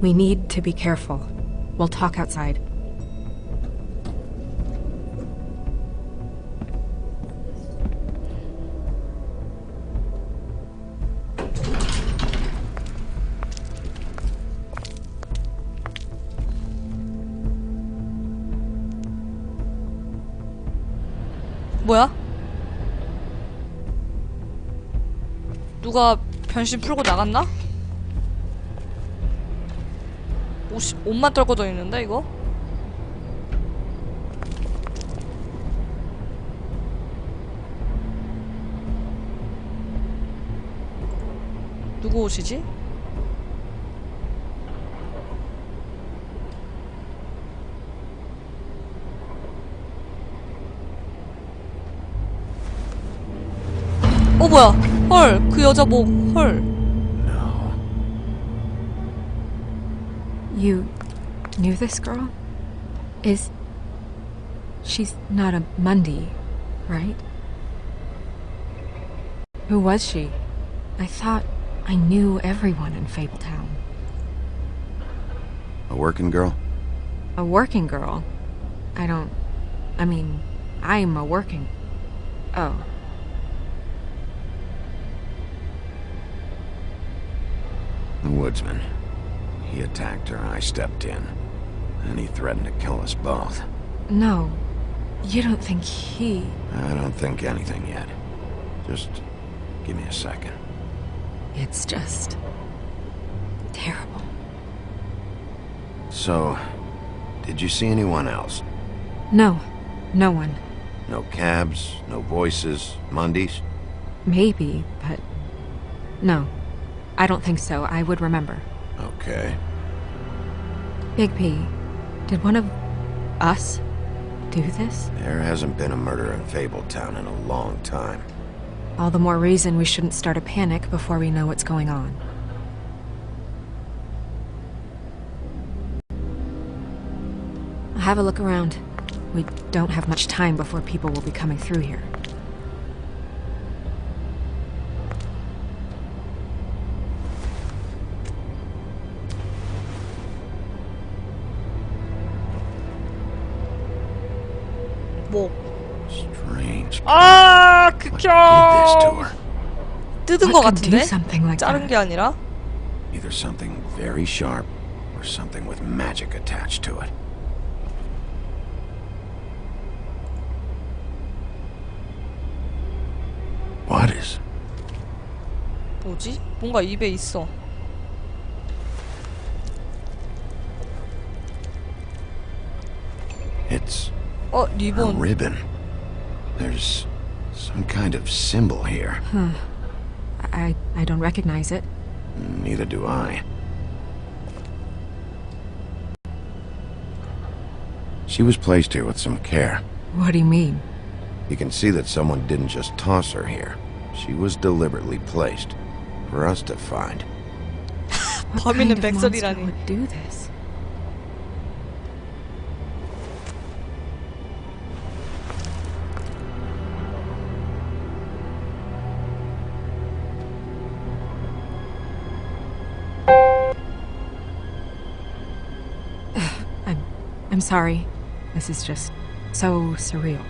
We need to be careful. We'll talk outside. 뭐야? 누가 변신 풀고 나갔나? 옷만 떨궈져 있는데 이거? 누구 옷이지? 뭐야? 헐, 그 여자 목, 헐. No. You knew this girl? She's not a Mundy, right? Who was she? I thought I knew everyone in Fabletown. A working girl? A working girl? I'm a working... Oh. The woodsman. He attacked her, I stepped in. And he threatened to kill us both. No. You don't think he... I don't think anything yet. Just give me a second. It's just... terrible. So, did you see anyone else? No. No one. No cabs, no voices, Mundies? Maybe, but... No. I don't think so. I would remember. Okay. Big P, did one of us do this? There hasn't been a murder in Fabletown in a long time. All the more reason we shouldn't start a panic before we know what's going on. I'll have a look around. We don't have much time before people will be coming through here. 뭐? Strange. 아, What did this to 극혐. her? 뜯은 거 What could do 같은데? something like 자른 that? 게 아니라? Either something very sharp or something with magic attached to it. What is? 뭐지? 뭔가 입에 있어. It's a 리본. ribbon. There's some kind of symbol here. Huh. I don't recognize it. Neither do I. She was placed here with some care. What do you mean? You can see that someone didn't just toss her here. She was deliberately placed for us to find. What kind 범인은 of monster 백설이라니. would do this? I'm sorry. This is just so surreal.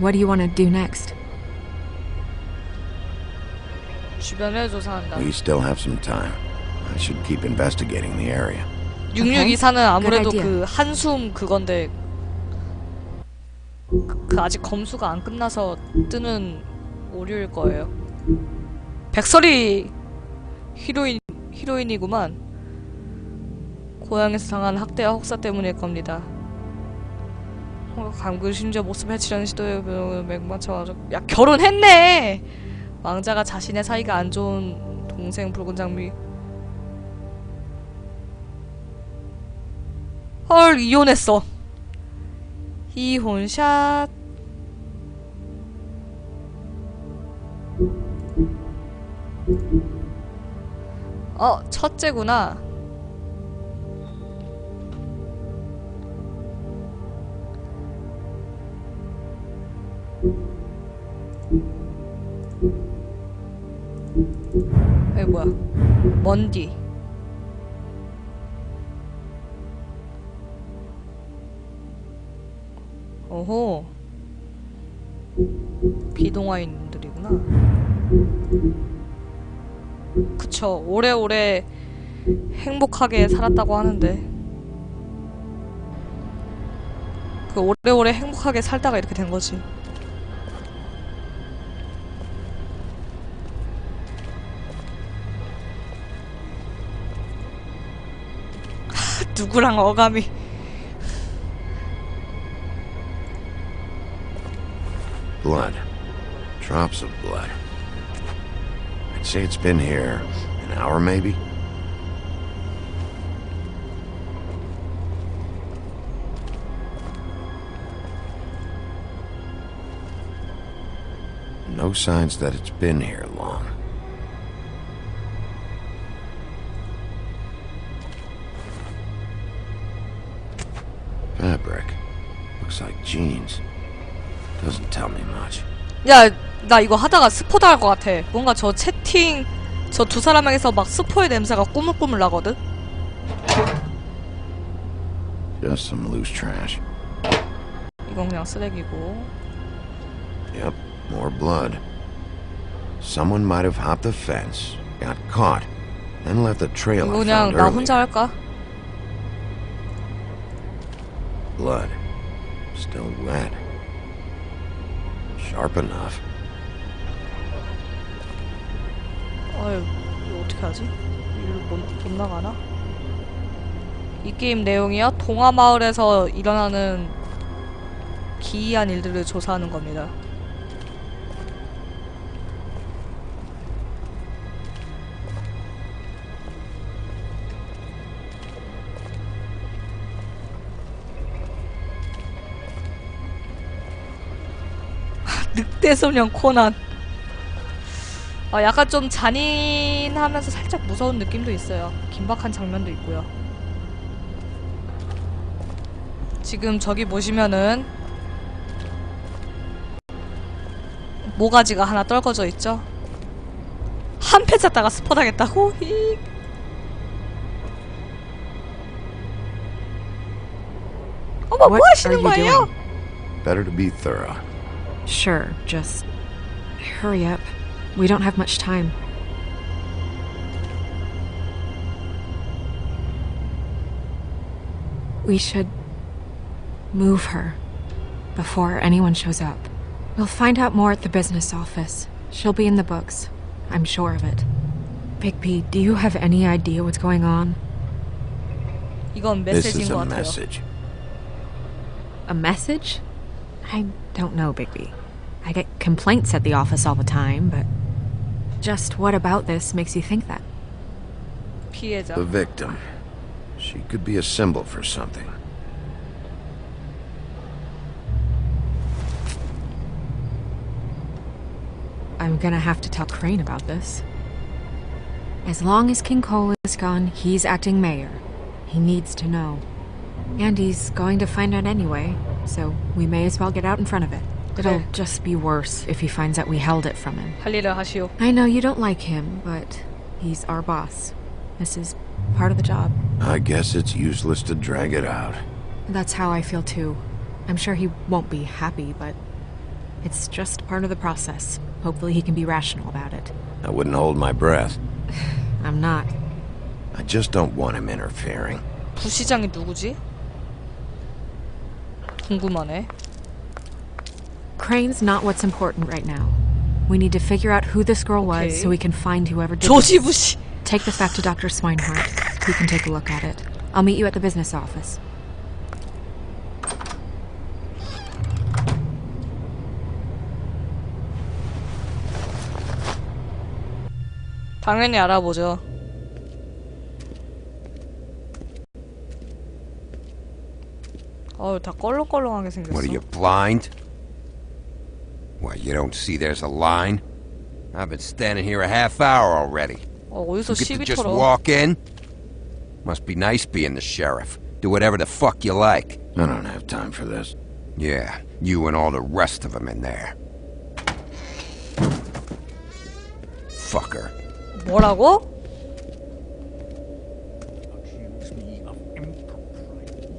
What do you want to do next? 주변을 조사한다. We still have some time. I should keep investigating the area. 662사는 아무래도 Good idea. 그 한숨 그건데 그 아직 검수가 안 끝나서 뜨는 오류일 거예요. 백설이 히로인이구만. 고향에서 당한 학대와 혹사 때문일 겁니다. 감귤 심지어 모습 해치려는 시도에 맥맞춰가지고 야 결혼했네! 왕자가 자신의 사이가 안 좋은 동생 붉은 장미. 헐 이혼했어. 이혼샷. 첫째구나. 에이 뭐야 먼디. 오호 비동아인들이구나. 그쵸 오래오래 행복하게 살았다고 하는데 그 오래오래 행복하게 살다가 이렇게 된 거지. 누구랑 어감이. Blood. Drops of blood. I'd say it's been here an hour, maybe? No signs that it's been here long. Fabric. Looks like jeans. Doesn't tell me much. 야, 나 이거 하다가 스포 당할 것 같아. 뭔가 저 채팅 저 두 사람에게서 막 스포의 냄새가 꾸물꾸물 나거든? Just some loose trash. 이건 그냥 쓰레기고. Yep, more blood. Someone might have hopped the fence, got caught, then left the trail 이거 I 그냥 found 나 earlier. 혼자 할까? Blood. Still wet. Sharp enough. 어휴, 이거 어떻게 하지? 이리로 못 나가나? 이 게임 내용이요? 동화마을에서 일어나는 기이한 일들을 조사하는 겁니다. 늑대소년 코난. 약간 좀 잔인하면서 살짝 무서운 느낌도 있어요. 긴박한 장면도 있고요. 지금 저기 보시면은 모가지가 하나 떨궈져 있죠? 한 패 찼다가 스포 당했다고? 히. 어머, 뭐 하시는 거예요? Better to be thorough. Sure, just hurry up. We don't have much time. We should move her before anyone shows up. We'll find out more at the business office. She'll be in the books. I'm sure of it. Bigby, do you have any idea what's going on? 이건 This 메시지인 is 것 a 같아요. message. A message? I don't know, Bigby. I get complaints at the office all the time, but just what about this makes you think that? 피해자. The victim. She could be a symbol for something. I'm gonna have to tell Crane about this. As long as King Cole is gone, he's acting mayor. He needs to know. And he's going to find out anyway, so we may as well get out in front of it. It'll just be worse if he finds out we held it from him. 할 일을 하시오. I know you don't like him, but he's our boss. This is part of the job. I guess it's useless to drag it out. That's how I feel too. I'm sure he won't be happy, but it's just part of the process. Hopefully he can be rational about it. I wouldn't hold my breath. I'm not. I just don't want him interfering. 부시장이 누구지? 궁금하네. Crane's not what's important right now. We need to figure out who this girl was so we can find whoever did this. 조지부시. Take this back to Dr. Swinehart. He can take a look at it. I'll meet you at the business office. 당연히 알아보죠. 다 껄렁껄렁하게 생겼어. What are you, blind? What, you don't see there's a line? I've been standing here a half hour already. 어디서 You get to 시비 just 털어. walk in? Must be nice being the sheriff. Do whatever the fuck you like. I don't have time for this. Yeah, you and all the rest of them in there. fucker. 뭐라고?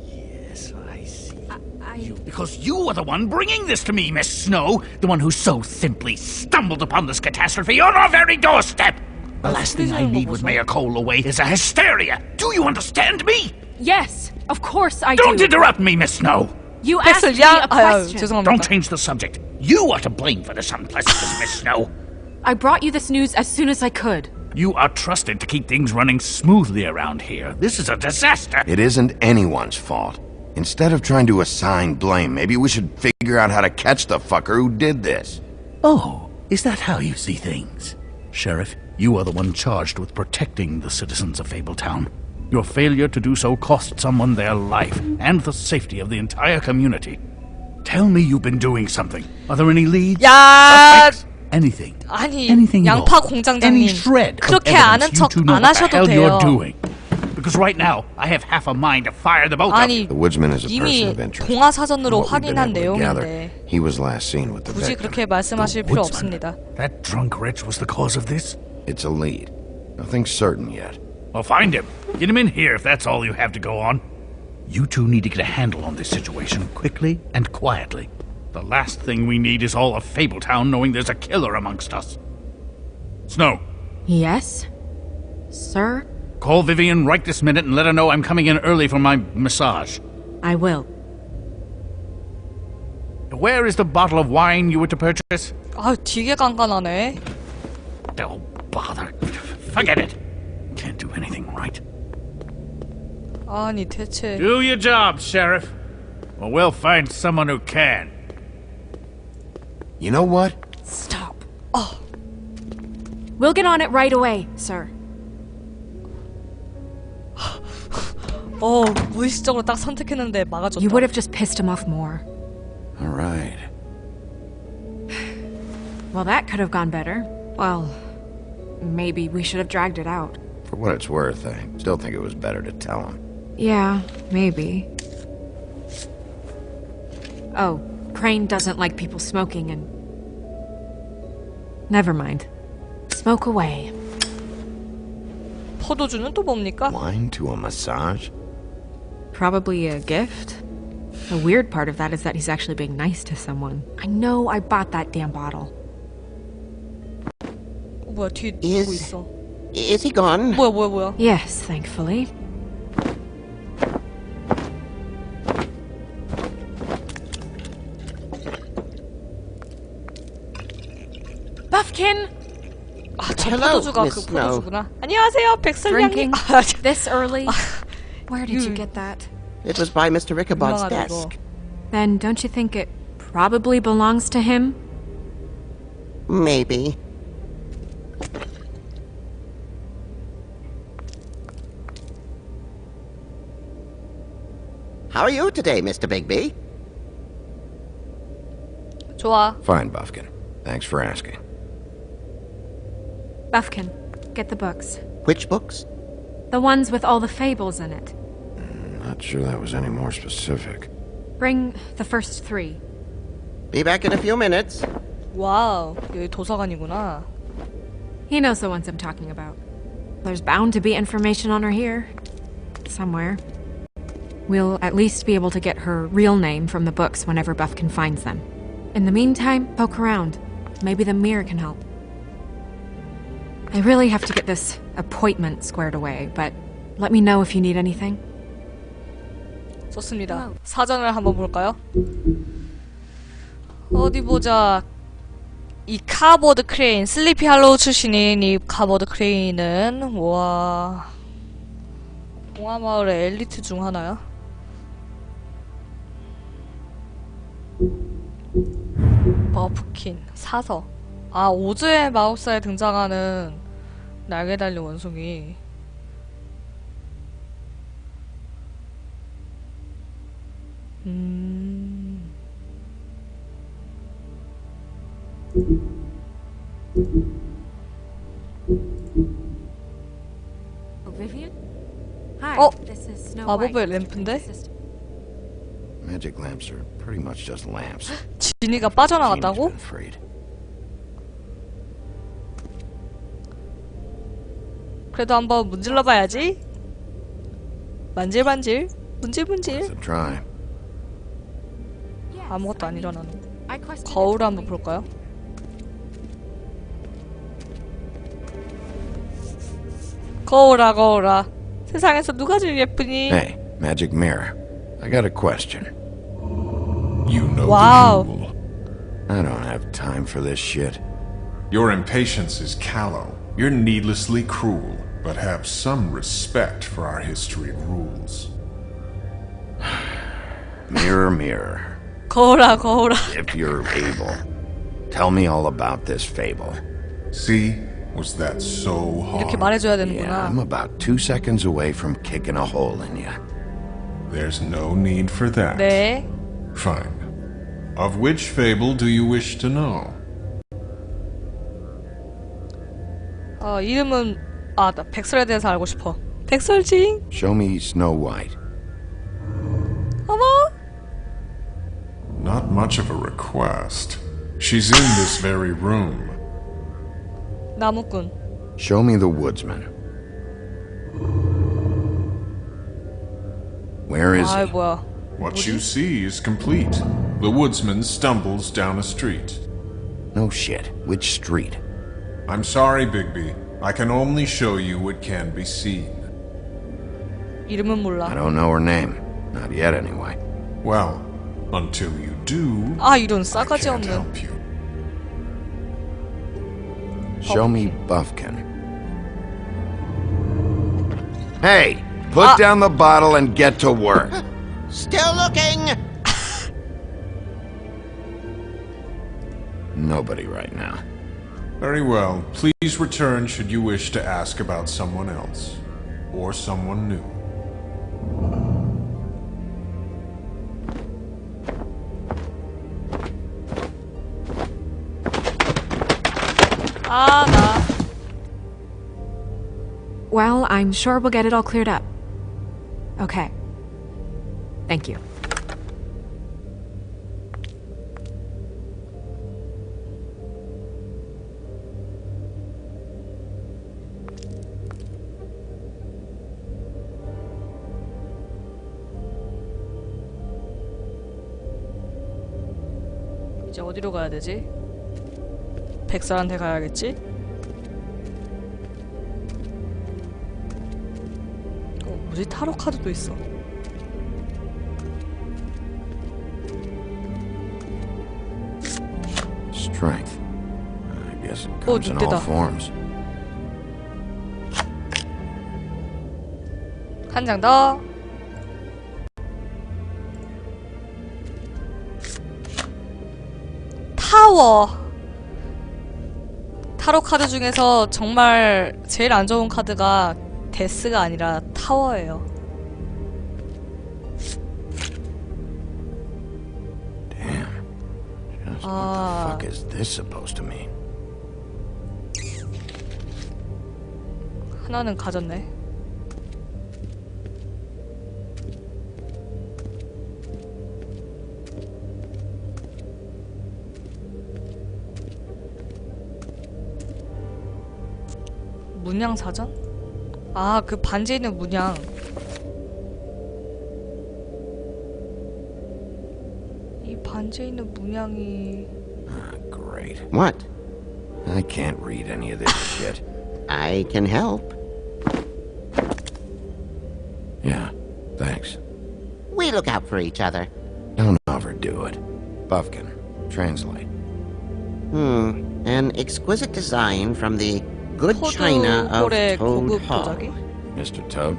Yes, I see. Because you are the one bringing this to me, Miss Snow. The one who so simply stumbled upon this catastrophe on our very doorstep. The last thing I need with Mayor Cole away is a hysteria. Do you understand me? Yes, of course I Don't do. interrupt me, Miss Snow. You asked me a question. 죄송합니다. Don't change the subject. You are to blame for this unpleasantness, Miss Snow. I brought you this news as soon as I could. You are trusted to keep things running smoothly around here. This is a disaster. It isn't anyone's fault. Instead of trying to assign blame, maybe we should figure out how to catch the fucker who did this. Oh, is that how you see things? Sheriff, you are the one charged with protecting the citizens of Fabletown. Your failure to do so cost someone their life and the safety of the entire community. Tell me you've been doing something. Are there any leads? 야, Suspects? Anything. 아니 Anything at 양파 all. 공장장님 Any shred of 그렇게 evidence 아는 you 척 two know 안 what the 하셔도 hell you're 돼요. doing. Because right now, I have half a mind to fire the both of you. 아니 The woodsman is a person 이미 of interest. 동화 사전으로 From what we've been 확인한 able to gather, 내용인데 he was last seen with the 굳이 victim. 그렇게 말씀하실 필요 없습니다. That drunk wretch was the cause of this? It's a lead. Nothing's certain yet. Well, find him. Get him in here if that's all you have to go on. You two need to get a handle on this situation quickly and quietly. The last thing we need is all of Fabletown knowing there's a killer amongst us. Snow, Yes? Sir? call Vivian right this minute and let her know I'm coming in early for my massage. I will. Where is the bottle of wine you were to purchase? 아 되게 깐깐하네. Oh, bother. Forget it. Can't do anything right. 아니 대체 Do your job, Sheriff. Or we'll find someone who can. You know what? Stop. Oh. We'll get on it right away, sir. 무의식적으로 딱 선택했는데 막아줬다. You would have just pissed him off more. All right. Well, that could have gone better. Well, maybe we should have dragged it out. For what it's worth, I still think it was better to tell him. Yeah, maybe. Oh, Crane doesn't like people smoking and... Never mind. Smoke away. 포도주는 또 뭡니까? Wine to a massage? Probably a gift. The weird part of that is that he's actually being nice to someone. I know I bought that damn bottle. 뭐야 뒤에 누구 있어? Is he gone? 뭐야? Yes, thankfully. Buffkin! 아, 저 Hello, 포도주가 Miss 그 Snow. 포도주구나. 안녕하세요, 백설량님. Drinking 아, 저- this early? Where did you get that? It was by Mr. Ichabod's 유명하다, 이거. desk. Then don't you think it probably belongs to him? Maybe. How are you today, Mr. Bigby? 좋아. Fine, Buffkin. Thanks for asking. Buffkin, get the books. Which books? The ones with all the fables in it. Not sure that was any more specific. Bring the first 3. Be back in a few minutes. 와우, 여기 도서관이구나. He knows the ones I'm talking about. There's bound to be information on her here. Somewhere. We'll at least be able to get her real name from the books whenever Buffkin finds them. In the meantime, poke around. Maybe the mirror can help. I really have to get this appointment squared away, but let me know if you need anything. 좋습니다. 사전을 한번 볼까요? 어디 보자. 이 카보드 크레인, 슬리피 할로우 출신인 이 카보드 크레인은 와 동화마을의 엘리트 중 하나야. 버프킨, 사서. 아, 오즈의 마법사에 등장하는 날개 달린 원숭이. Vivian? Hi, Oh, this is Snow 마법의 White. 램프인데? Magic lamps are pretty much just lamps. 지니가 Jeannie's 빠져나갔다고? been freed. 그래도 한번 문질러봐야지. 만질만질, 문질문질. Worth a try. 아무것도 안 일어나는. I questioned 거울을 it 한번 볼까요? 거울아 거울아, 세상에서 누가 제일 예쁘니? Hey, magic mirror. I got a question. You know Wow. the rule. I don't have time for this shit. Your impatience is callow. You're needlessly cruel, but have some respect for our history and rules. Mirror, mirror. 거울아 거울아. If you're able, tell me all about this fable. See? Was that so 이렇게 hard? 말해줘야 Yeah, 되는구나. I'm about 2 seconds away from kicking a hole in you. There's no need for that. 네. Fine. Of which fable do you wish to know? 이름은 나 백설에 대해서 알고 싶어. 백설징. Show me Snow White. 어머. Not much of a request. She's in this very room. 나무꾼. Show me the woodsman. Where is 아이 he? 뭐야. What you see is complete. The woodsman stumbles down a street. No shit. Which street? I'm sorry, Bigby. I can only show you what can be seen. 이름은 I 몰라. don't know her name. Not yet, anyway. Well, until you do, 이런 I 싸가지 can't 없는. help you. Show me Buffkin. Hey! Put down the bottle and get to work. Still looking! Nobody right now. Very well. Please return should you wish to ask about someone else. Or someone new. 나. Well, I'm sure we'll get it all cleared up. Okay. Thank you. 이제 어디로 가야 되지? 백설한테 가야겠지? 뭐지? 타로 카드도 있어. Strength. I guess it comes in all 늑대다. forms. 한 장 더. 타워. 타로 카드 중에서 정말 제일 안 좋은 카드가 데스가 아니라 타워예요. Damn. Just what the fuck is this supposed to mean? 하나는 가졌네. 문양 사전? 그 반지에 있는 문양. 이 반지에 있는 문양이 Great. What? I can't read any of this shit. I can help. Yeah, thanks. We look out for each other. Don't overdo it. Buffkin, translate. An exquisite design from the good 포드 china of 꼴의 Toad 고급 Hall. 도자기? Mr. Toad?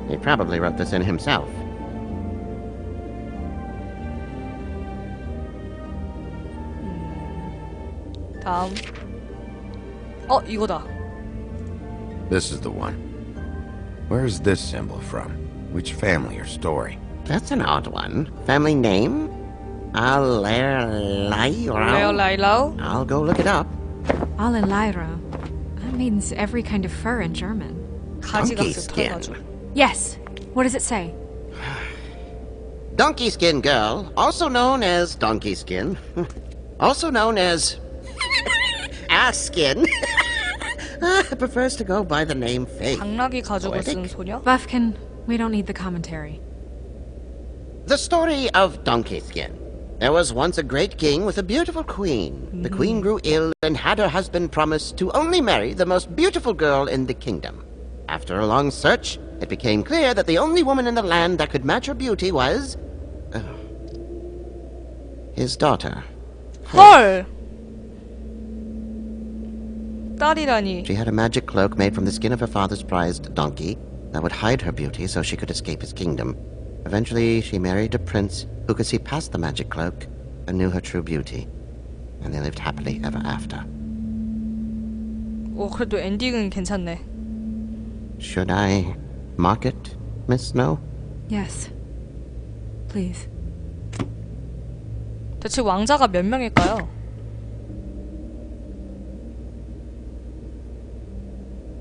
He probably wrote this in himself. 다음. 이거다. This is the one. Where's this symbol from? Which family or story? That's an odd one. Family name? 레올라일라우? I'll go look it up. Alelairo. That means every kind of fur in German. 가지가 Donkey 흩어가지고. skin. Yes. What does it say? Donkey skin girl, also known as donkey skin, also known as ass skin, prefers to go by the name Faith. 당나귀 가죽을 쓴 Poetic. 소녀? Buffkin, we don't need the commentary. The story of Donkey Skin. There was once a great king with a beautiful queen. The queen grew ill and had her husband promise to only marry the most beautiful girl in the kingdom. After a long search, it became clear that the only woman in the land that could match her beauty was... his daughter. 헐! 딸이라니. She had a magic cloak made from the skin of her father's prized donkey that would hide her beauty so she could escape his kingdom. Eventually, she married a prince who could see past the magic cloak and knew her true beauty. And they lived happily ever after. 오, 그래도 엔딩은 괜찮네. Should I mark it, Miss Snow? Yes. Please. 대체 왕자가 몇 명일까요?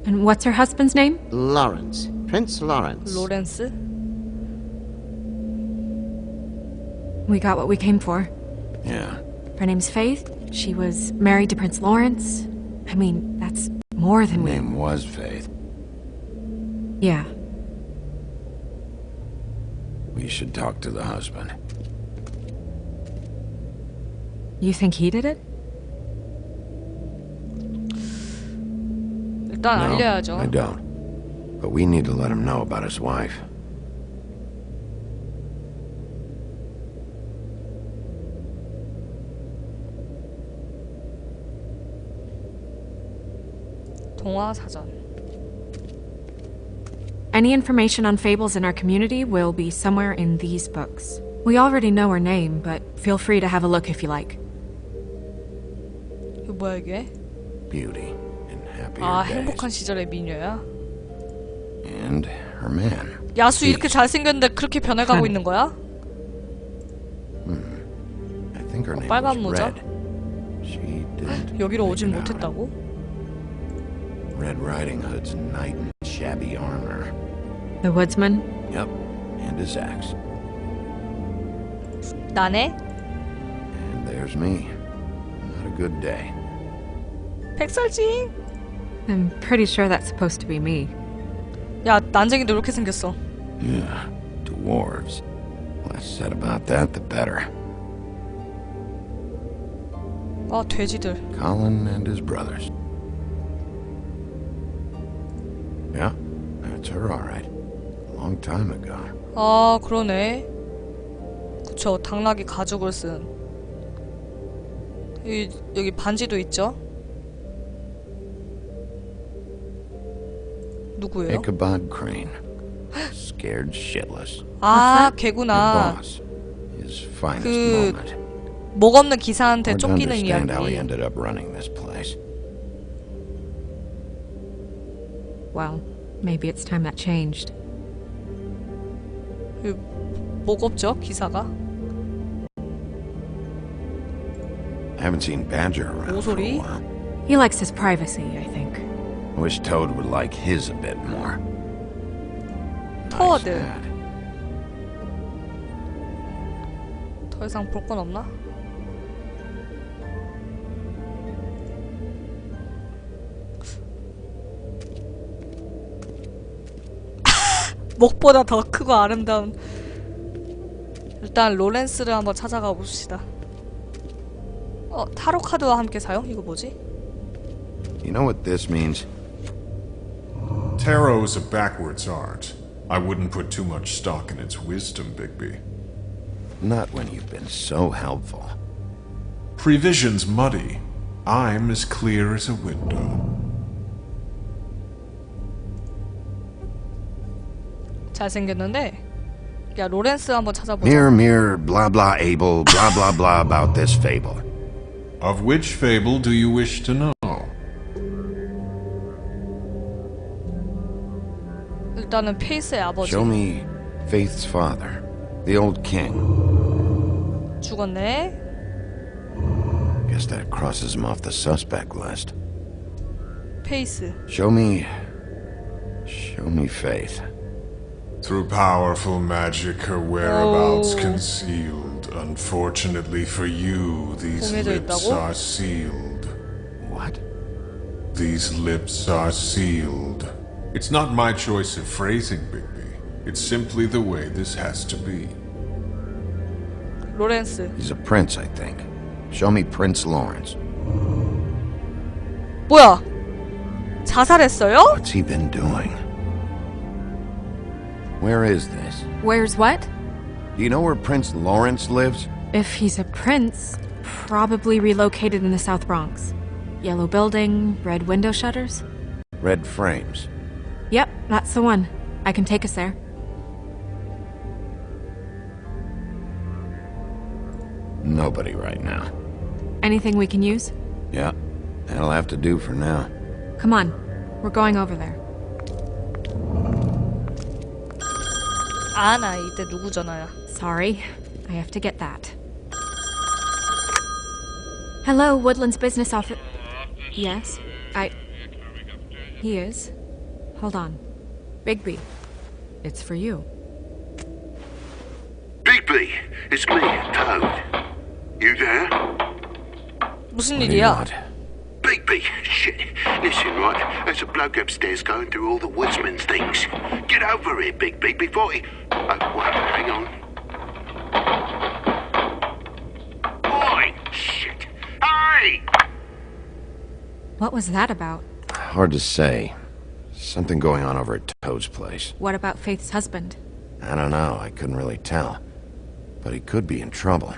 And what's her husband's name? Lawrence. Prince Lawrence. 로렌스? We got what we came for. Yeah. Her name's Faith. She was married to Prince Lawrence. I mean, that's more than we... Name was Faith. Yeah. We should talk to the husband. You think he did it? 일단 No, 알려야죠. I don't. But we need to let him know about his wife. 동화 사전. Any information on fables in our community will be somewhere in these books. We already know her name, but feel free to have a look if you like. 이거 뭐야 이게? Beauty and happier 아, days. 행복한 시절의 미녀야? And her man. 야수 이렇게 Beast. 잘생겼는데 그렇게 변해가고 있는 거야? I think her name 빨간 was 모자? Red. She didn't 여기로 make 오진 it out. 못했다고? Red Riding Hood's knight in shabby armor. The woodsman? Yep, and his axe. 나네? And there's me. Not a good day. 백설지? I'm pretty sure that's supposed to be me. 야, 난쟁이도 이렇게 생겼어. Yeah, dwarves. Less said about that, the better. 아, 돼지들. Colin and his brothers. Yeah, that's her, all right. A long time ago. 아, 그러네. 그쵸, 당나귀 가죽을 쓴. 여기 반지도 있죠? 누구예요? Ichabod Crane. Scared shitless. 아, The 걔구나. boss. His finest 그- moment. 목 없는 기사한테 Hard to 쫓기는 understand how he 이야기. ended up running this place. Well, maybe it's time that changed. 목 없죠, 기사가? I haven't seen Badger around for a 모서리? while. He likes his privacy, I think. I wish Toad would like his a bit more. Nice 토어드. hat. 더 이상 볼 건 없나? 목보다 더 크고 아름다운. 일단 로렌스를 한번 찾아가 봅시다. 타로 카드와 함께 사용? 이거 뭐지? You know what this means? Tarot is a backwards art. I wouldn't put too much stock in its wisdom, Bigby. Not when you've been so helpful. Prevision's muddy. I'm as clear as a window. 잘생겼는데 야 로렌스 한번 찾아보자. Mirror, mirror, blah blah able, blah blah blah about this fable. Of which fable do you wish to know? 일단은 페이스의 아버지. Show me Faith's father, the old king. 죽었네. Guess that crosses him off the suspect list. 페이스. Show me Faith. Through powerful magic, her whereabouts Oh. concealed. Unfortunately for you, these 공해져 lips 있다고? are sealed. What? these lips are sealed. It's not my choice of phrasing, Bigby. It's simply the way this has to be. 로렌스. He's a prince, I think. Show me Prince Lawrence. 뭐야? 자살했어요? What's he been doing? Where is this? Where's what? Do you know where Prince Lawrence lives? If he's a prince, probably relocated in the South Bronx. Yellow building, red window shutters. Red frames. Yep, that's the one. I can take us there. Nobody right now. Anything we can use? Yeah, that'll have to do for now. Come on, we're going over there. 아, 나 이때 누구 전화야? Sorry, I have to get that. Hello, Woodland's business office. Yes, He is. Hold on. Bigby, it's for you. Bigby, it's me, Toad. You there? 무슨 What do you 일이야? want? Bigby, shit. Listen, right, there's a bloke upstairs going through all the woodsman's things. Get over here, Bigby, before he... Oh, wait, hang on. Oi, shit. Hey! What was that about? Hard to say. Something going on over at Toad's place. What about Faith's husband? I don't know, I couldn't really tell. But he could be in trouble.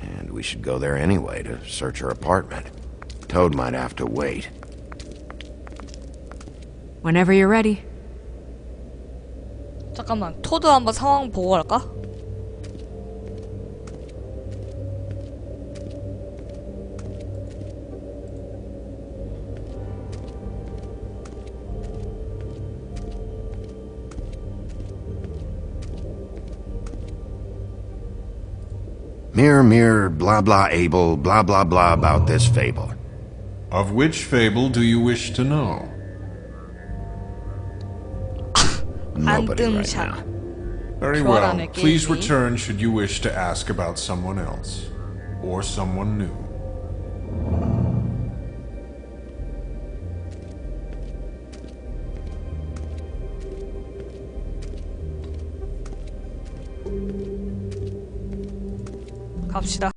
And we should go there anyway to search her apartment. Toad might have to wait. Whenever you're ready. 잠깐만, 토드 한번 상황 보고 갈까? Mirror, mirror, blah blah able, blah blah blah about this fable. Of which fable do you wish to know? Nobody right 안뜸샷. now. Very 교환 well. 안에 Please 게임이. return should you wish to ask about someone else. Or someone new. 갑시다.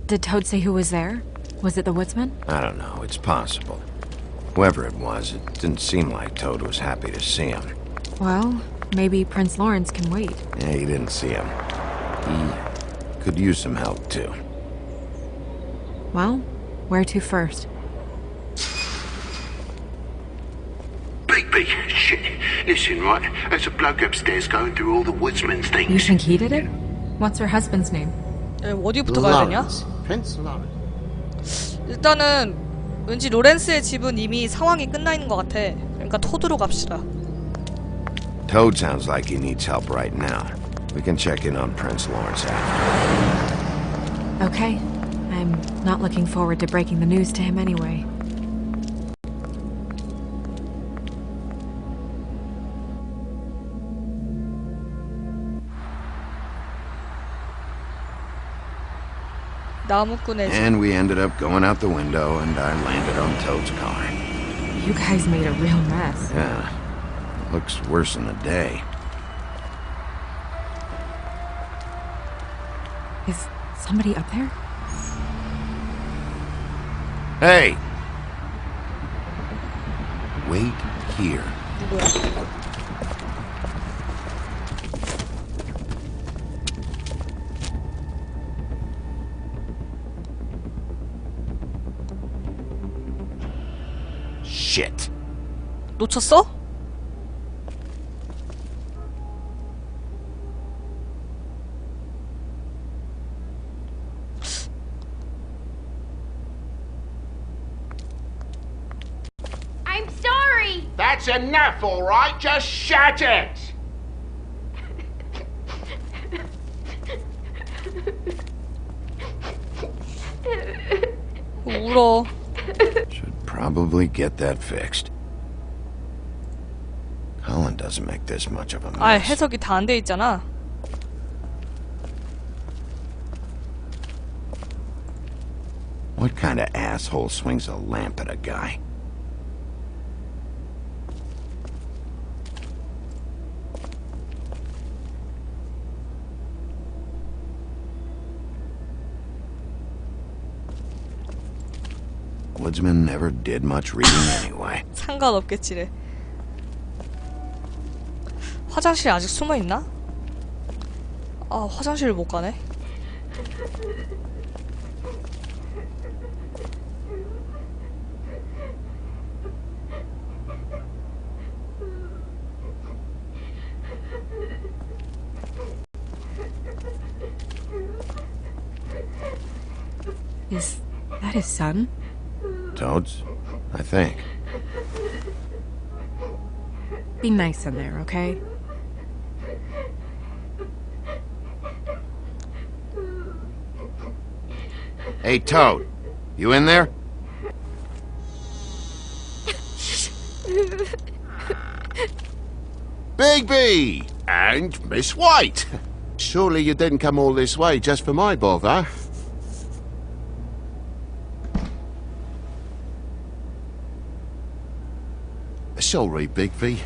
Did Toad say who was there? Was it the woodsman? I don't know, it's possible. Whoever it was, it didn't seem like Toad was happy to see him. Well, maybe Prince Lawrence can wait. Yeah, he didn't see him. He could use some help too. Well, where to first? Bigby, shit. Listen, right, there's a bloke upstairs going through all the woodsman's things. You think he did it? What's her husband's name? 어디부터 가야 되냐? Lawrence. Prince Lawrence. 일단은 왠지 로렌스의 집은 이미 상황이 끝나 있는 것 같아. 그러니까 토드로 갑시다. Toad sounds like he needs help right now. We can check in on Prince Lawrence after. Okay. I'm not looking forward to breaking the news to him anyway. 나무꾼의 집. And we ended up going out the window and I landed on Toad's car. You guys made a real mess. Yeah, looks worse than the day. Is somebody up there? Hey! Wait here. 누구야? Shit. 놓쳤어? I'm sorry! That's enough, all right? Just shut it! 울어. Should probably get that fixed. doesn't make this much of a mess. 아, 해석이 다 안 돼 있잖아. What kind of asshole swings a lamp at a guy? Woodsman never did much reading anyway. 상관없겠지래. 화장실 아직 숨어 있나? 아, 화장실 못 가네. Is that his son? Toads? I think. Be nice in there, okay? Hey, Toad. You in there? Bigby! And Miss White! Surely you didn't come all this way just for my bother? Sorry, Bigby.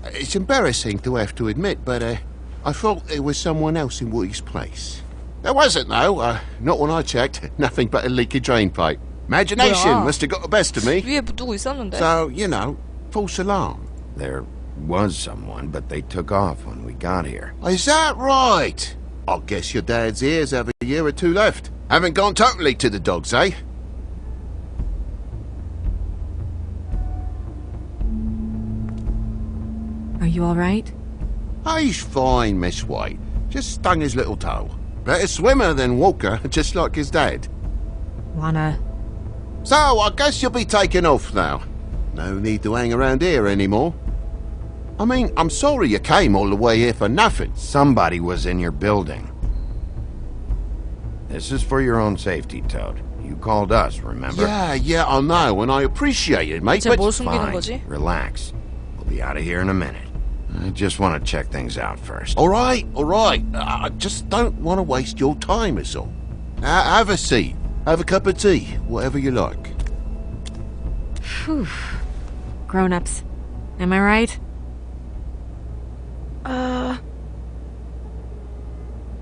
It's embarrassing to have to admit, but I thought there was someone else in Woody's place. There wasn't, though. Not when I checked. Nothing but a leaky drain pipe. Imagination 뭐야? must have got the best of me. 위에 누구 있었는데? So, you know, false alarm. There was someone, but they took off when we got here. Is that right? I guess your dad's ears have a year or two left. Haven't gone totally to the dogs, eh? Are you alright? He's fine, Miss White. Just stung his little toe. Better swimmer than walker, just like his dad. Wanna... So, I guess you'll be taking off now. No need to hang around here anymore. I mean, I'm sorry you came all the way here for nothing. Somebody was in your building. This is for your own safety, Toad. You called us, remember? Yeah, I know, and I appreciate it, mate, 쟤 but... 뭘 숨기는 Fine. 거지? Relax. We'll be out of here in a minute. I just want to check things out first. All right. I just don't want to waste your time, is all. Have a seat. Have a cup of tea. Whatever you like. Phew. Grown-ups. Am I right?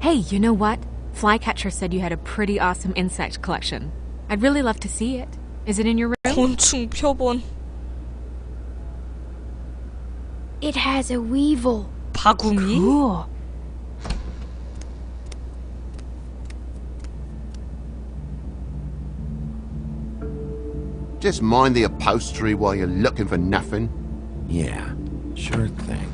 Hey, you know what? Flycatcher said you had a pretty awesome insect collection. I'd really love to see it. Is it in your room? 곤충 표본. It has a weevil. 바구미? Cool. Just mind the upholstery while you're looking for nothing. Yeah, sure thing.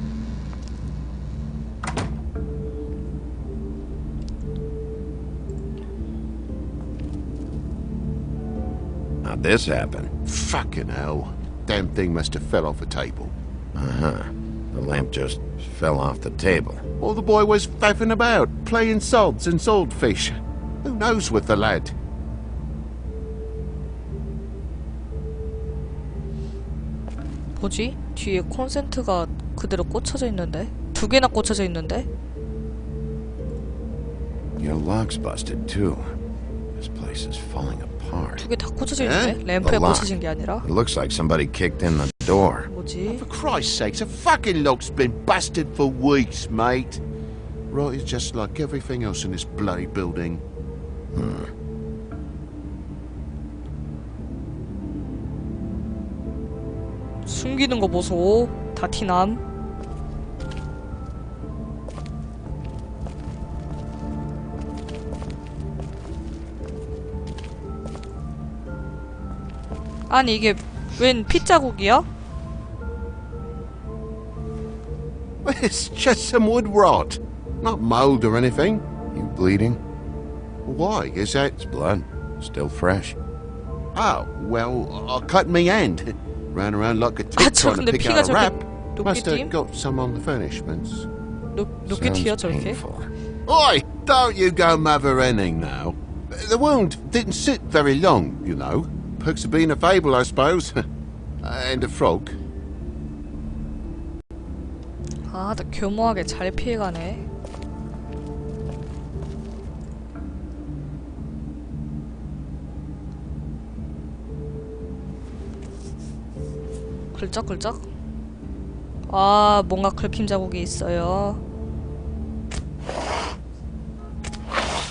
How'd this happen? Fucking hell. Damn thing must have fell off a table. Uh-huh. The lamp just fell off the table. Or the boy was faffing about, playing sods and swordfish. Who knows with the lad? 뭐지? 뒤에 콘센트가 그대로 꽂혀져 있는데? 두 개나 꽂혀져 있는데? Your lock's busted too. This place is falling apart. 두 개 다 꽂혀져 있는데? 램프에 The lock. 꽂혀진 게 아니라? It looks like somebody kicked in the door. 뭐지? For Christ's sakes, a fucking lock's been busted for weeks, mate. Right, it's just like everything else in this bloody building. 숨기는 거 보소. 다 티남. 아니 이게 웬 핏자국이야? It's just some wood rot. Not mold or anything. You bleeding? Why? Is that... It's blood. Still fresh. Oh, well, I cut me hand. Ran around like a 아, tick 저 trying 근데 to pick 피가 out a 저렇게 wrap. Must 녹기 have 튀임? got some on the furnishments. 녹기 튀어 Sounds 저렇게? painful. Oi! Don't you go mother-henning now. The wound didn't sit very long, you know. Perks of being a fable, I suppose. And a frog. 아, 나 교묘하게 잘 피해가네. 굴쩍굴쩍? 아, 뭔가 긁힘 자국이 있어요.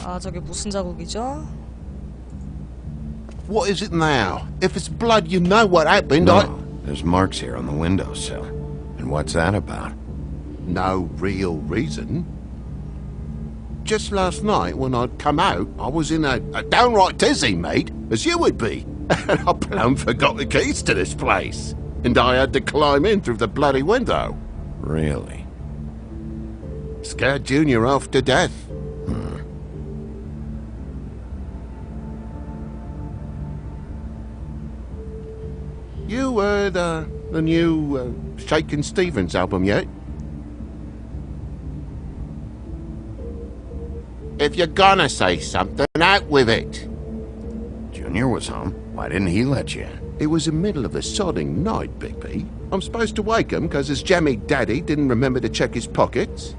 아, 저게 무슨 자국이죠? What is it now? If it's blood, you know what happened. No, there's marks here on the windowsill. And what's that about? No real reason. Just last night, when I'd come out, I was in a downright dizzy, mate, as you would be. And I plumb forgot the keys to this place. And I had to climb in through the bloody window. Really? Scared Junior off to death. You heard the new Shakin' Stevens album yet? If you're gonna say something, out with it. Junior was home. Why didn't he let you in? It was the middle of the sodding night, Bigby. I'm supposed to wake him because his jammy daddy didn't remember to check his pockets.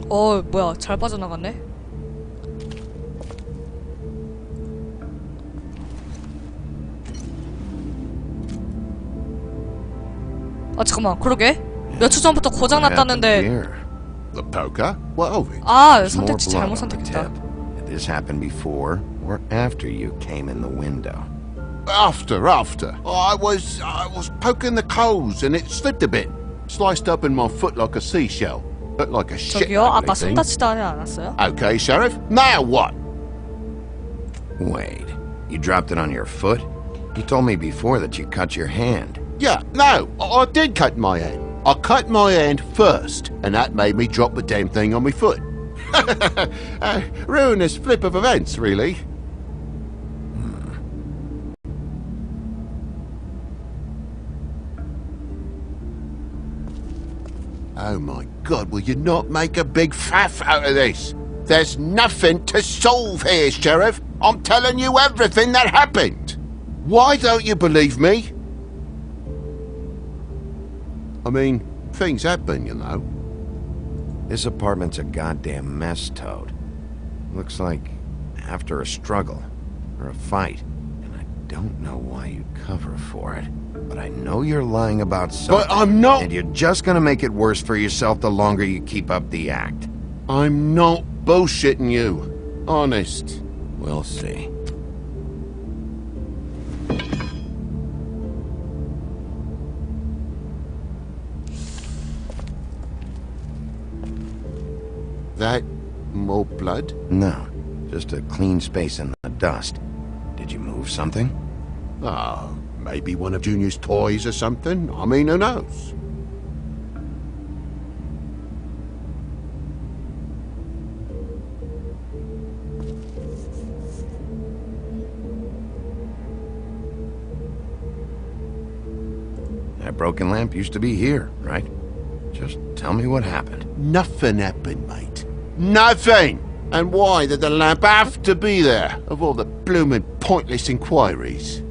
뭐야, 잘 빠져나갔네? 아, 잠깐만, 그러게? 며칠 전부터 고장났다는데. The poker? What of it? 아, There's more 선택지 blood 잘못 on the 선택했다. tip. Did this happen before or after you came in the window? After. I was poking the coals and it slipped a bit. Sliced up in my foot like a seashell. Looked like a shit 저기요, ugly 아까 thing. 손 다치다 하지 않았어요? Okay, Sheriff. Now what? Wait, you dropped it on your foot? You told me before that you cut your hand. Yeah, no, I did cut my hand. I cut my hand first, and that made me drop the damn thing on my foot. Ruinous flip of events, really. Oh my God, will you not make a big faff out of this? There's nothing to solve here, Sheriff. I'm telling you everything that happened. Why don't you believe me? I mean, things happen, you know. This apartment's a goddamn mess, Toad. Looks like after a struggle or a fight. And I don't know why you cover for it. But I know you're lying about something. But I'm not. And you're just gonna make it worse for yourself the longer you keep up the act. I'm not bullshitting you. Honest. We'll see. That more blood? No, just a clean space in the dust. Did you move something? Oh, maybe one of Junior's toys or something. I mean, who knows? That broken lamp used to be here, right? Just tell me what happened. Nothing happened, mate. Nothing! And why did the lamp have to be there, of all the blooming pointless inquiries?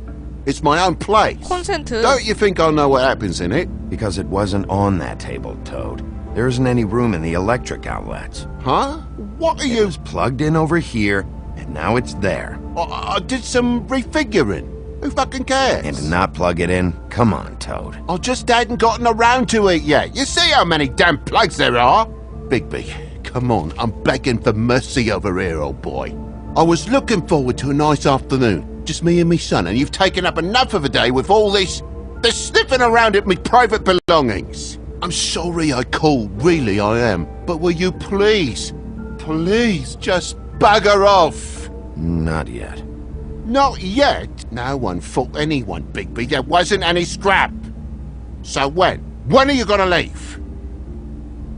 It's my own place. 콘센트. Don't you think I'll know what happens in it? Because it wasn't on that table, Toad. There isn't any room in the electric outlets. Huh? What are It you... was plugged in over here, and now it's there. I did some refiguring. Who fucking cares? And to not plug it in? Come on, Toad. I just hadn't gotten around to it yet. You see how many damn plugs there are? Bigby, come on. I'm begging for mercy over here, old boy. I was looking forward to a nice afternoon. Just me and me son, and you've taken up enough of a day with all this sniffing around at me private belongings. I'm sorry I called, really I am. But will you please just bugger off? Not yet. Not yet? No one fought anyone, Bigby. There wasn't any scrap. So when? When are you gonna leave?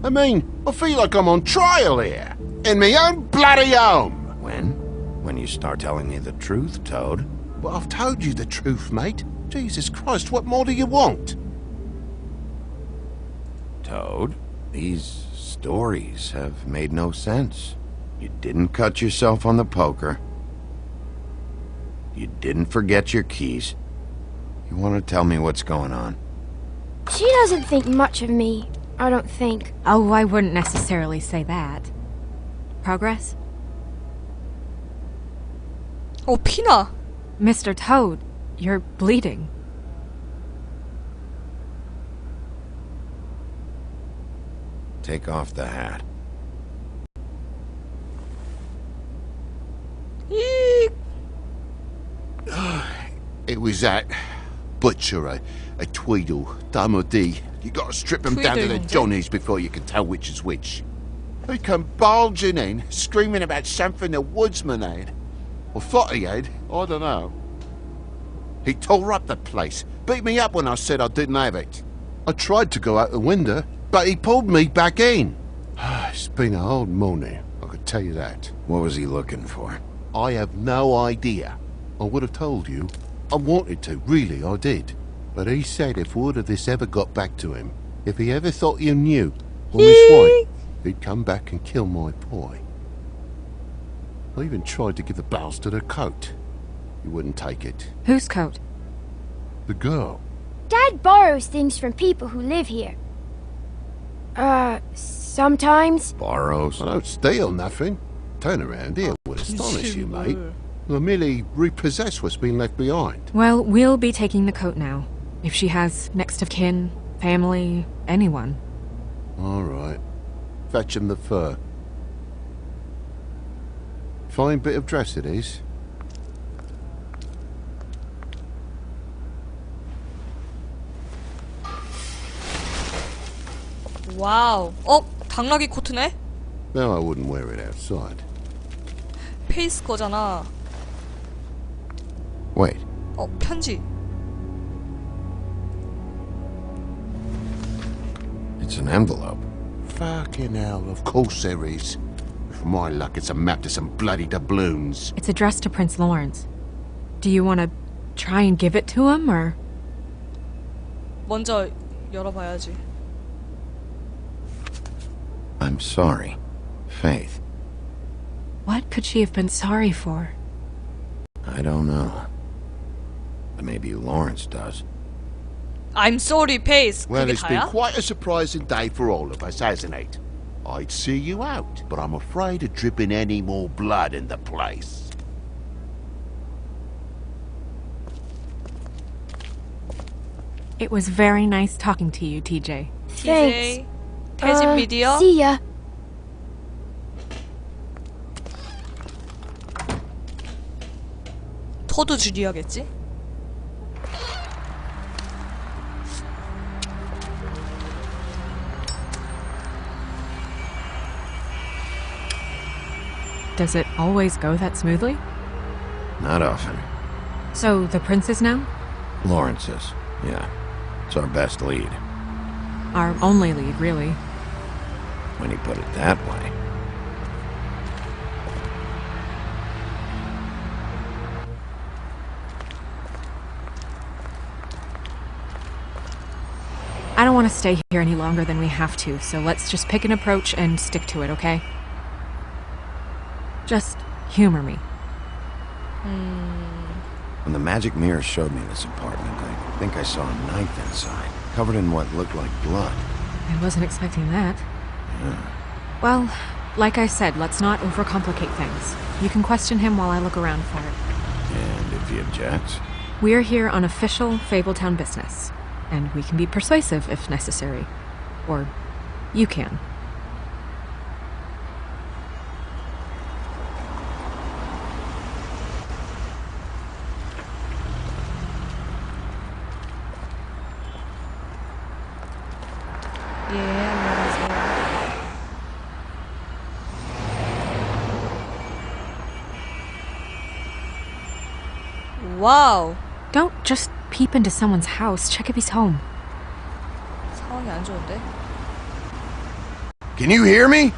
I mean, I feel like I'm on trial here. In my own bloody home. When? When you start telling me the truth, Toad. Well, I've told you the truth, mate. Jesus Christ, what more do you want? Toad, these stories have made no sense. You didn't cut yourself on the poker. You didn't forget your keys. You want to tell me what's going on? She doesn't think much of me, I don't think. Oh, I wouldn't necessarily say that. Progress? 피나. Mr. Toad, you're bleeding. Take off the hat. It was that butcher, a Tweedle, Dumody. You gotta strip him down to the Tweedle, johnnies before you can tell which is which. He come bulging in, screaming about something the woodsman had. Or thought he had, I don't know. He tore up the place, beat me up when I said I didn't have it. I tried to go out the window, but he pulled me back in. It's been a hard morning, I could tell you that. What was he looking for? I have no idea. I would have told you. I wanted to, really, I did. But he said if word of this ever got back to him, if he ever thought you knew, or Miss White, he'd come back and kill my boy. I even tried to give the bastard a coat. He wouldn't take it. Whose coat? The girl. Dad borrows things from people who live here. Sometimes. Borrows? I don't steal nothing. Turn around here would astonish you, mate. I merely repossess what's been left behind. Well, we'll be taking the coat now. If she has next of kin, family, anyone. All right. Fetch him the fur. Fine bit of dress it is. 와우. 당나귀 코트네? No, I wouldn't wear it outside. 페이스 거잖아. Wait, 편지. it's an envelope. Fucking hell, of course there is. For my luck, it's a map to some bloody doubloons. It's addressed to Prince Lawrence. Do you want to try and give it to him, or...? 먼저 열어봐야지. I'm sorry, Faith. What could she have been sorry for? I don't know. But maybe Lawrence does. I'm sorry, Pace. Well, 그게 it's been 다야? quite a surprising day for all of us, hasn't it? I'd see you out, but I'm afraid of dripping any more blood in the place. It was very nice talking to you, TJ. TJ. 태진 미디어. See ya. 토드 주니어겠지? Does it always go that smoothly? Not often. So, the princes now? Lawrence's, yeah. It's our best lead. Our only lead, really. When you put it that way. I don't want to stay here any longer than we have to, so let's just pick an approach and stick to it, okay? Just humor me. When the magic mirror showed me this apartment, I think I saw a knife inside, covered in what looked like blood. I wasn't expecting that. Yeah. Well, like I said, let's not overcomplicate things. You can question him while I look around for it. And if he objects? We're here on official Fabletown business, and we can be persuasive if necessary. Or you can. 예, 안녕하세요. 와우. Don't just peep into someone's house. Check if he's home. 상황이 안 좋은데? Can you hear me?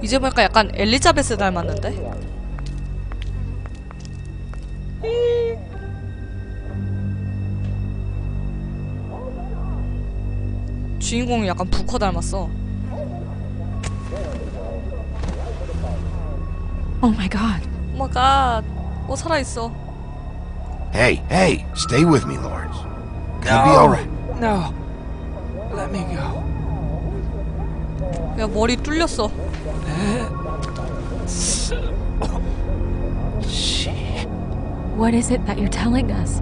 이제 보니까 약간 엘리자베스 닮았는데? 주인공이 약간 부커 닮았어. Oh my god. 오 마이 갓. 살아있어. Hey, hey, stay with me, Lawrence. Gonna be alright. No. Let me go. 야, 머리 뚫렸어. What is it that you're telling us?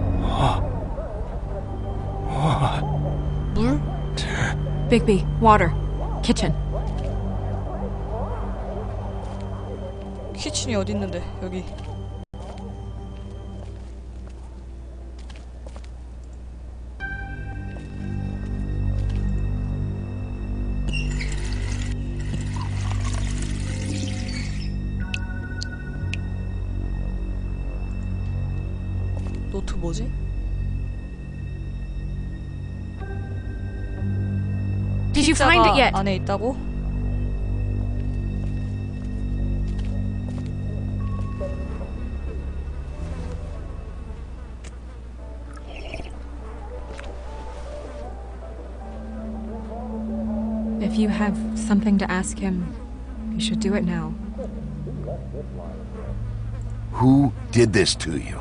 물? Bigby, water. Kitchen. 키친이 어디 있는데? 여기. 노트 뭐지? Did you find it yet? 안에 있다고? If you have something to ask him, you should do it now. Who did this to you?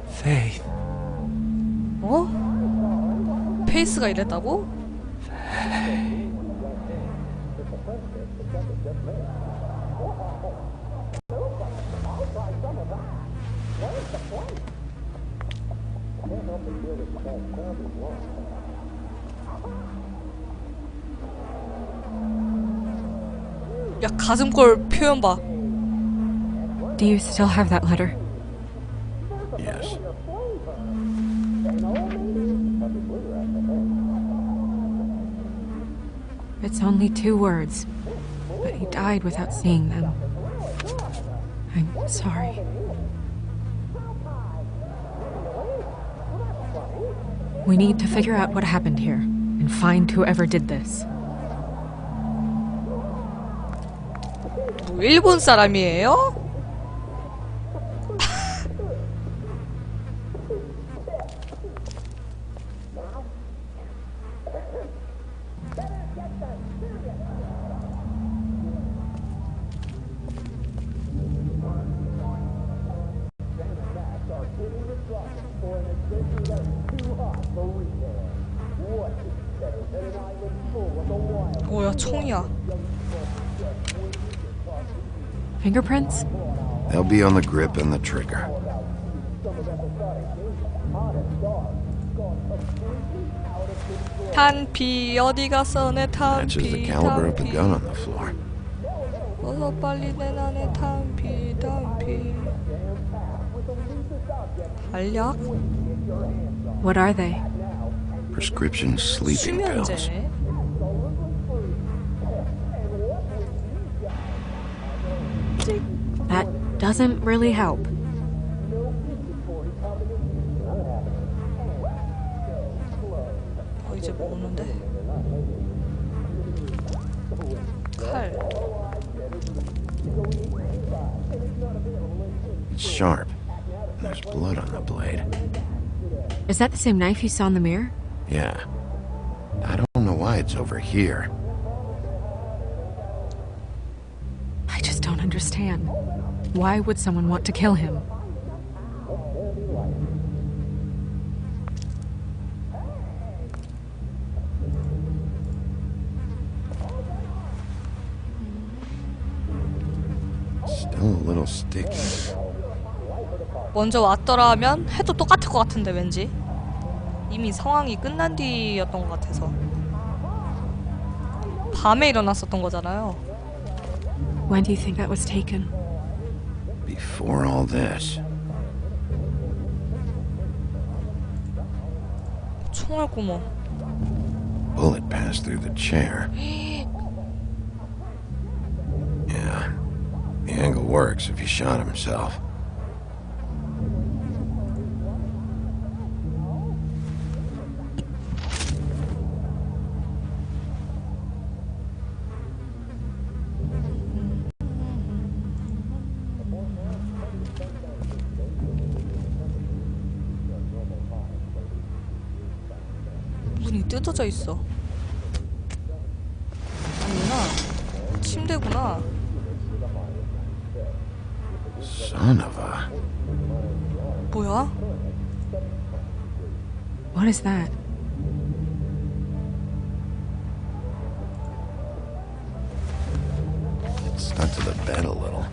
Faith. 페이스가 이랬다고? 야, 가슴골 표현 봐. Do you still have that letter? Yes. It's only 2 words, but he died without seeing them. I'm sorry. We need to figure out what happened here and find whoever did this. 뭐 일본 사람이에요? 오야, 총이야. Fingerprints? They'll be on the grip and the trigger. 탄피 어디 갔어 내 Matches the 탄피 caliber of the 탄피 gun on the floor. 어서 빨리 내놔 내 탄피 탄피. 알약? What are they? Prescription sleeping pills. 수면제네. That doesn't really help. 이제 뭐 오는데? 칼. It's sharp. There's blood on the blade. Is that the same knife you saw in the mirror? Yeah. I don't know why it's over here. I just don't understand. Why would someone want to kill him? Still a little sticky. 먼저 왔더라 하면 해도 똑같을 것 같은데 왠지 이미 상황이 끝난 뒤였던 것 같아서. 밤에 일어났었던 거잖아요. When do you think that was taken? Before all this. 총알 구멍. Bullet passed through the chair. Yeah. The angle works if he shot himself. 문이 뜯어져 있어. 아니구나. 침대구나. Son of a... 뭐야? What is that? It stuck to the bed a little.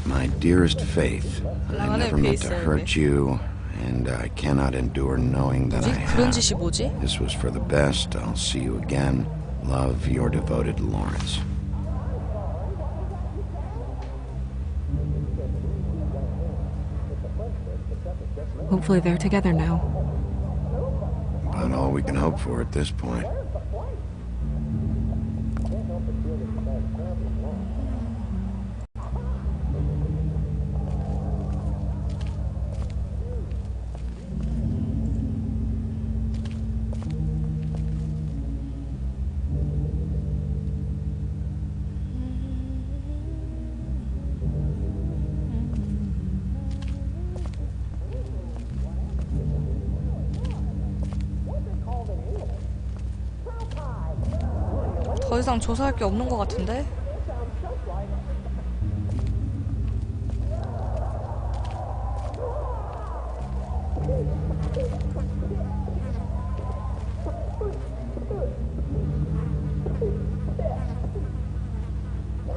My dearest Faith, I never meant to hurt you, and I cannot endure knowing that I 그런 have. 짓이 뭐지? This was for the best. I'll see you again. Love, your devoted Lawrence. Hopefully they're together now. About all we can hope for at this point. 더 이상 조사할 게 없는 것 같은데?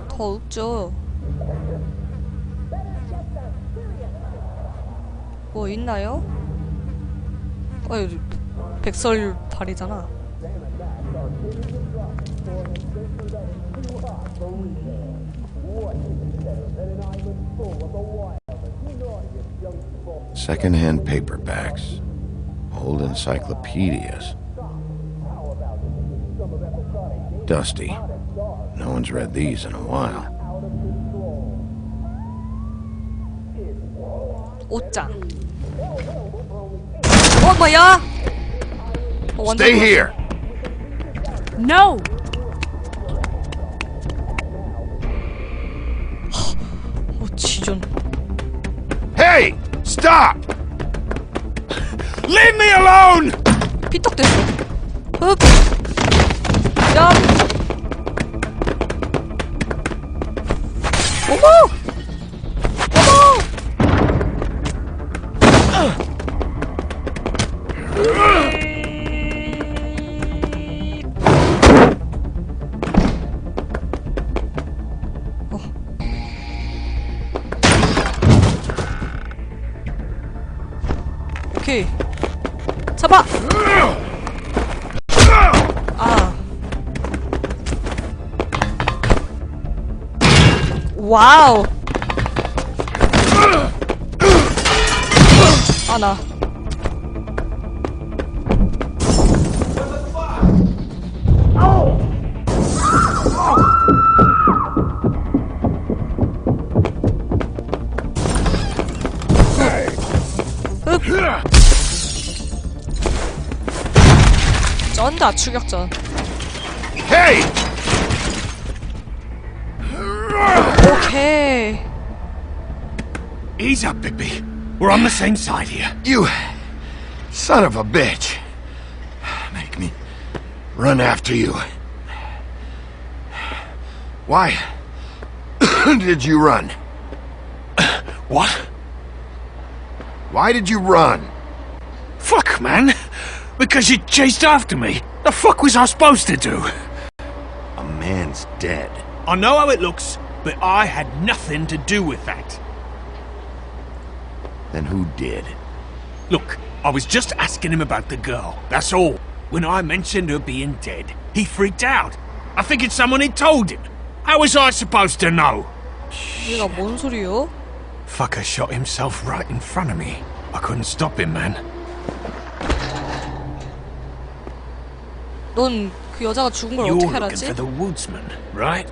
더 없죠. 뭐 있나요? 백설발이잖아. Second-hand paperbacks, old encyclopedias. Dusty. No one's read these in a while. 옷장. 뭐야? Stay here. No! 지존. Hey! Stop! Leave me alone! 피떡됐어. 흡. 야. 어머! 오케이. 잡아! 아. 와우. 아, 나. 쩐다 추격전. Hey! 오케이. Ease up, Bigby. We're on the same side here. You son of a bitch. Make me run after you. Why did you run? What? Why did you run? Fuck, man. Because you chased after me. The fuck was I supposed to do? A man's dead. I know how it looks, but I had nothing to do with that. Then who did? Look, I was just asking him about the girl, that's all. When I mentioned her being dead, he freaked out. I figured someone had told him. How was I supposed to know? 얘가 뭔 소리요? Fucker shot himself right in front of me. I couldn't stop him, man. 넌 그 여자가 죽은 걸 You're 어떻게 looking 알았지? for the woodsman, right?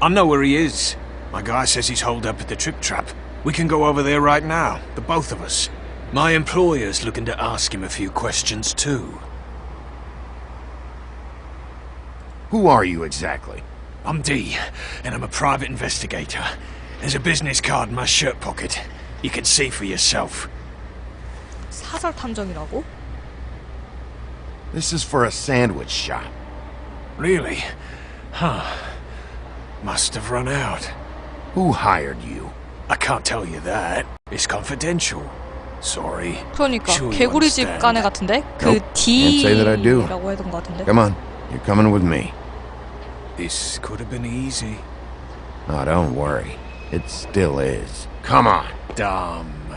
I know where he is. My guy says he's holed up at the trip trap. We can go over there right now, the both of us. My employer's looking to ask him a few questions too. Who are you exactly? I'm D, and I'm a private investigator. There's a business card in my shirt pocket. You can see for yourself. 사설 탐정이라고? This is for a sandwich shop. Really? Huh. Must have run out. Who hired you? I can't tell you that. It's confidential. Sorry. 그러니까 Sure you 개구리집 understand. 가네 같은데? 그 Nope. Can't say that I do. D라고 했던 것 같은데. Come on, you're coming with me. This could have been easy. Oh, don't worry. It still is. Come on. Dumb.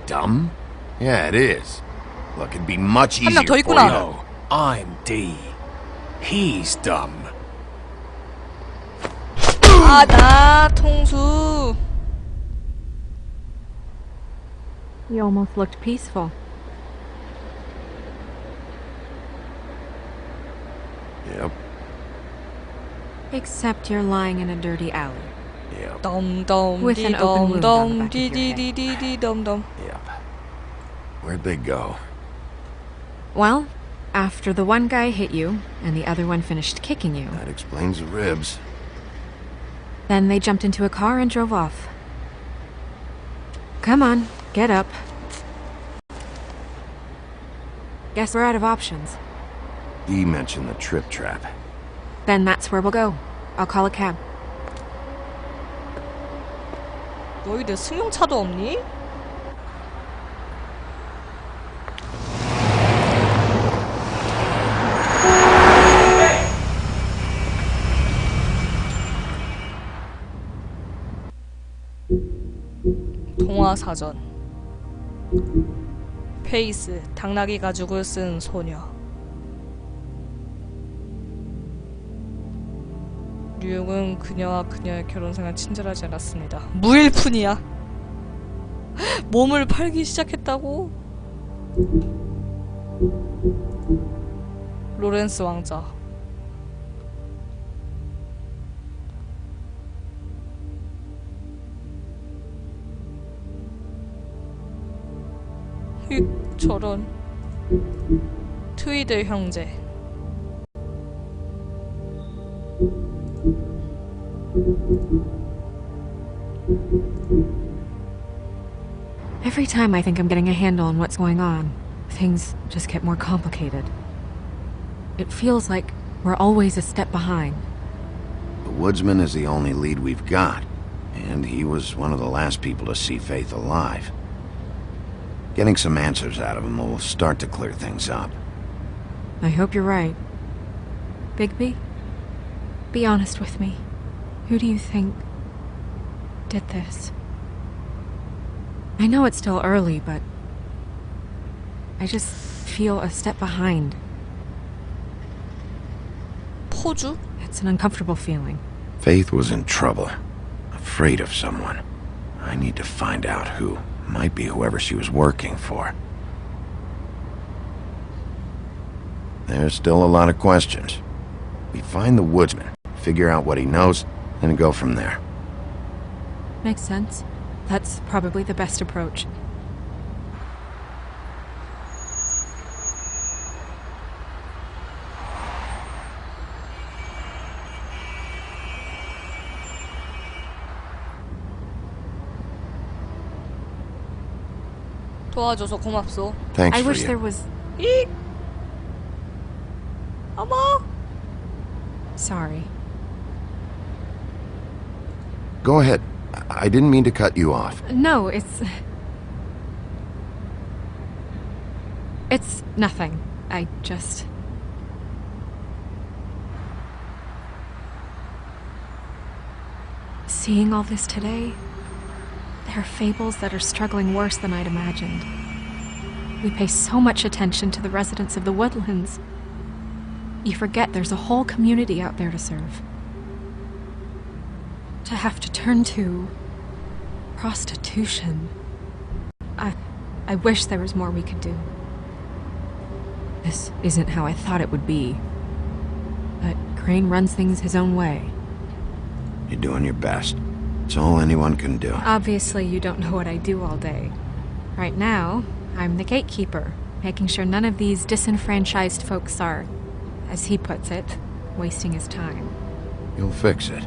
Dumb? Yeah, it is. Look, it'd be much 한 easier 명 더 for 있구나. you. No, I'm D. He's dumb. 아, 나 통수. You almost looked peaceful. Yep, Except you're lying in a dirty alley. yep, 덤덤 With an open wound on the 디덤덤 back of your head. 디디디디디 덤덤. yep. Where'd they go? Well, after the one guy hit you, and the other one finished kicking you, That explains the ribs. then they jumped into a car and drove off. Come on, get up. Guess we're out of options. He mentioned the trip trap. Then that's where we'll go. I'll call a cab. 너희들 승용차도 없니? 동화사전 페이스, 당나귀 가죽을 쓴 소녀. 뉴욕은 그녀와 그녀의 결혼생활 친절하지 않았습니다. 무일푼이야. 몸을 팔기 시작했다고? 로렌스 왕자. 저런. 트위드 형제. Every time I think I'm getting a handle on what's going on, things just get more complicated. It feels like we're always a step behind. The woodsman is the only lead we've got, and he was one of the last people to see Faith alive. Getting some answers out of him will start to clear things up. I hope you're right. Bigby, be honest with me. Who do you think did this? I know it's still early, but I just feel a step behind. 포주? It's an uncomfortable feeling. Faith was in trouble, afraid of someone. I need to find out who. Might be whoever she was working for. There's still a lot of questions. We find the woodsman, figure out what he knows, and go from there. Makes sense. That's probably the best approach. 도와줘서 고맙소. Thanks I for wish you. there was... 어머! Sorry. Go ahead. I didn't mean to cut you off. No, it's nothing. I just... Seeing all this today, there are fables that are struggling worse than I'd imagined. We pay so much attention to the residents of the woodlands. You forget there's a whole community out there to serve. To have to turn to prostitution. I wish there was more we could do. This isn't how I thought it would be. But Crane runs things his own way. You're doing your best. It's all anyone can do. Obviously, you don't know what I do all day. Right now, I'm the gatekeeper, making sure none of these disenfranchised folks are, as he puts it, wasting his time. You'll fix it.